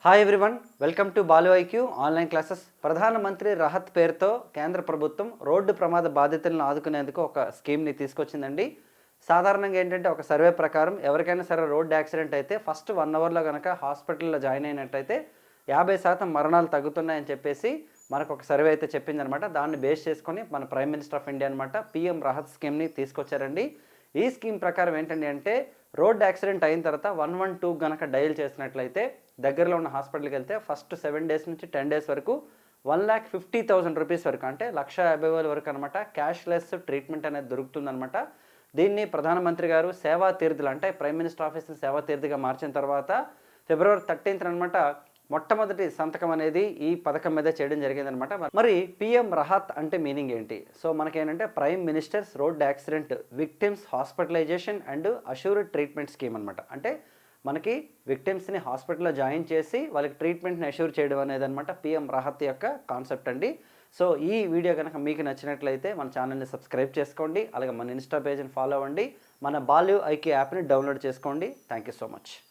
Hi everyone, welcome to Balu IQ online classes. ప్రధానమంత్రి రాహత్ పేరుతో కేంద్ర ప్రభుత్వం రోడ్డు ప్రమాద బాధితులను ఆదుకునేందుకు ఒక స్కీమ్ని తీసుకొచ్చిందండి. సాధారణంగా ఏంటంటే ఒక సర్వే ప్రకారం ఎవరికైనా సరే రోడ్డు యాక్సిడెంట్ అయితే ఫస్ట్ 1 అవర్లో కనుక హాస్పిటల్లో జాయిన్ అయినట్టయితే 50% మరణాలు తగ్గుతున్నాయని చెప్పేసి మనకు ఒక సర్వే అయితే చెప్పిందనమాట. దాన్ని బేస్ చేసుకొని మన ప్రైమ్ మినిస్టర్ ఆఫ్ ఇండియా అనమాట పిఎం రాహత్ స్కీమ్ని తీసుకొచ్చారండి. ఈ స్కీమ్ ప్రకారం ఏంటండి అంటే రోడ్ యాక్సిడెంట్ అయిన తర్వాత 112 కనుక డయల్ చేసినట్లయితే దగ్గరలో ఉన్న హాస్పిటల్కి వెళ్తే ఫస్ట్ 7 డేస్ నుంచి 10 డేస్ వరకు 1,50,000 రూపీస్ వరకు అంటే 1,50,000 వరకు అనమాట క్యాష్లెస్ ట్రీట్మెంట్ అనేది దొరుకుతుందనమాట. దీన్ని ప్రధానమంత్రి గారు సేవా తీర్థులు అంటే ప్రైమ్ మినిస్టర్ ఆఫీస్ని సేవా తీర్థిగా మార్చిన తర్వాత ఫిబ్రవరి 13th అనమాట మొట్టమొదటి సంతకం అనేది ఈ పథకం మీద చేయడం జరిగిందనమాట. మరి పిఎం రాహత్ అంటే మీనింగ్ ఏంటి? సో మనకేంటంటే prime minister's road accident victims hospitalisation and assured treatment scheme అనమాట. అంటే మనకి విక్టిమ్స్ని హాస్పిటల్లో జాయిన్ చేసి వాళ్ళకి ట్రీట్మెంట్ని అష్యూర్ చేయడం అనేది అనమాట పిఎం రాహత్ యొక్క కాన్సెప్ట్ అండి. సో ఈ వీడియో కనుక మీకు నచ్చినట్లయితే మన ఛానల్ని సబ్స్క్రైబ్ చేసుకోండి, అలాగే మన ఇన్స్టా పేజ్ని ఫాలో అవ్వండి, మన బాలు ఐక్యూ యాప్ని డౌన్లోడ్ చేసుకోండి. Thank you so much.